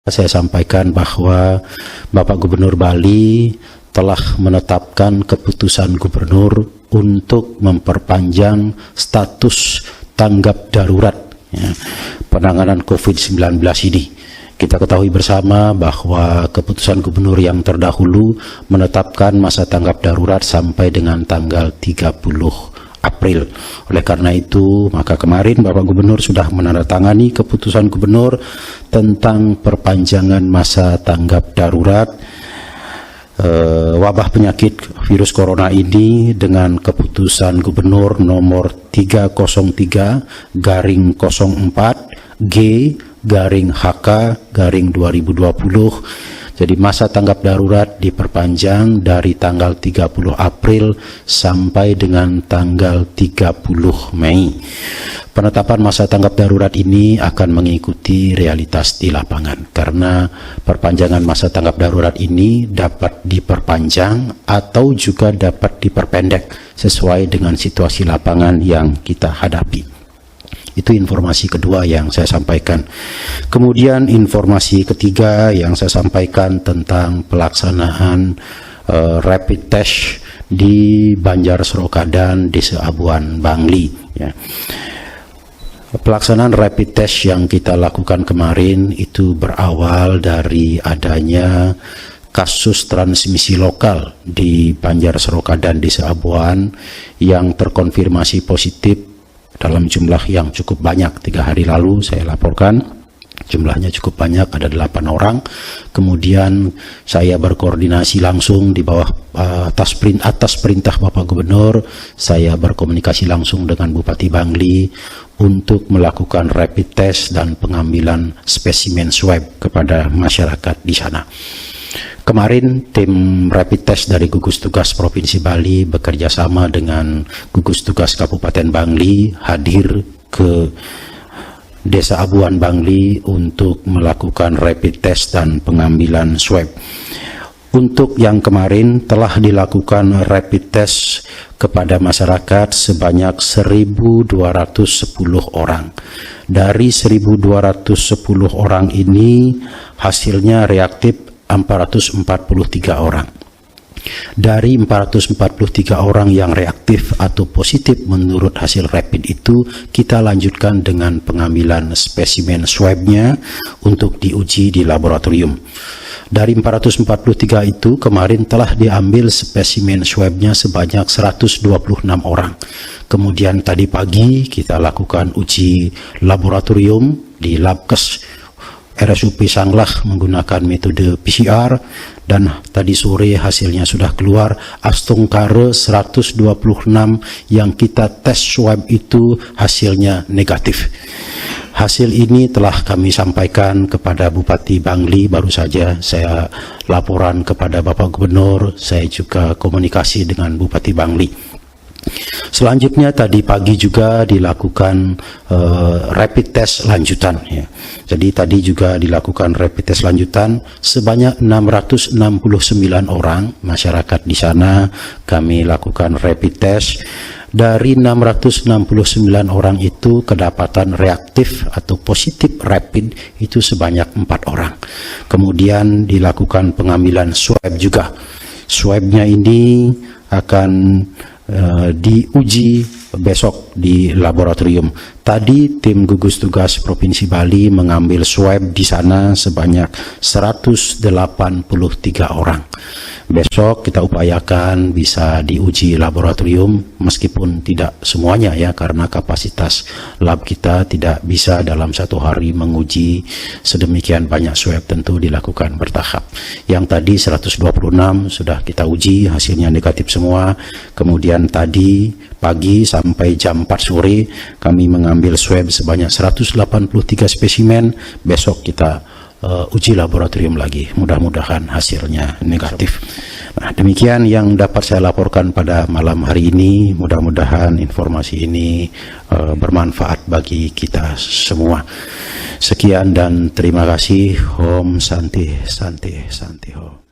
Saya sampaikan bahwa Bapak Gubernur Bali telah menetapkan keputusan gubernur untuk memperpanjang status tanggap darurat penanganan COVID-19 ini. Kita ketahui bersama bahwa keputusan gubernur yang terdahulu menetapkan masa tanggap darurat sampai dengan tanggal 30 April. Oleh karena itu, maka kemarin Bapak Gubernur sudah menandatangani keputusan gubernur tentang perpanjangan masa tanggap darurat wabah penyakit virus corona ini dengan keputusan gubernur nomor 303/G/HK/2020. Jadi masa tanggap darurat diperpanjang dari tanggal 30 April sampai dengan tanggal 30 Mei. Penetapan masa tanggap darurat ini akan mengikuti realitas di lapangan, karena perpanjangan masa tanggap darurat ini dapat diperpanjang atau juga dapat diperpendek sesuai dengan situasi lapangan yang kita hadapi. Itu informasi kedua yang saya sampaikan. Kemudian informasi ketiga yang saya sampaikan tentang pelaksanaan rapid test di Banjar Seroka dan Desa Abuan Bangli. Ya. Pelaksanaan rapid test yang kita lakukan kemarin itu berawal dari adanya kasus transmisi lokal di Banjar Seroka dan Desa Abuan yang terkonfirmasi positif dalam jumlah yang cukup banyak. 3 hari lalu saya laporkan jumlahnya cukup banyak, ada 8 orang. Kemudian saya berkoordinasi langsung di bawah atas perintah Bapak Gubernur, saya berkomunikasi langsung dengan Bupati Bangli untuk melakukan rapid test dan pengambilan spesimen swab kepada masyarakat di sana. Kemarin tim rapid test dari gugus tugas Provinsi Bali bekerja sama dengan gugus tugas Kabupaten Bangli hadir ke Desa Abuan Bangli untuk melakukan rapid test dan pengambilan swab. Untuk yang kemarin telah dilakukan rapid test kepada masyarakat sebanyak 1.210 orang. Dari 1.210 orang ini hasilnya reaktif 443 orang. Dari 443 orang yang reaktif atau positif menurut hasil rapid itu, kita lanjutkan dengan pengambilan spesimen swabnya untuk diuji di laboratorium. Dari 443 itu kemarin telah diambil spesimen swabnya sebanyak 126 orang. Kemudian tadi pagi kita lakukan uji laboratorium di Labkes RSUP Sanglah menggunakan metode PCR, dan tadi sore hasilnya sudah keluar. Astungkare 126 yang kita tes swab itu hasilnya negatif. Hasil ini telah kami sampaikan kepada Bupati Bangli, baru saja saya laporan kepada Bapak Gubernur, saya juga komunikasi dengan Bupati Bangli. Selanjutnya tadi pagi juga dilakukan rapid test lanjutan. Ya. Jadi tadi juga dilakukan rapid test lanjutan sebanyak 669 orang masyarakat di sana kami lakukan rapid test. Dari 669 orang itu kedapatan reaktif atau positif rapid itu sebanyak 4 orang. Kemudian dilakukan pengambilan swab juga. Swabnya ini akan diuji besok di laboratorium. Tadi tim gugus tugas Provinsi Bali mengambil swab di sana sebanyak 183 orang. Besok kita upayakan bisa diuji laboratorium, meskipun tidak semuanya ya, karena kapasitas lab kita tidak bisa dalam 1 hari menguji sedemikian banyak swab, tentu dilakukan bertahap. Yang tadi 126 sudah kita uji, hasilnya negatif semua. Kemudian tadi pagi sampai jam 4 sore kami mengambil swab sebanyak 183 spesimen. Besok kita uji laboratorium lagi, mudah-mudahan hasilnya negatif. Nah, demikian yang dapat saya laporkan pada malam hari ini. Mudah-mudahan informasi ini bermanfaat bagi kita semua. Sekian dan terima kasih. Om Santi Santi Santi Om.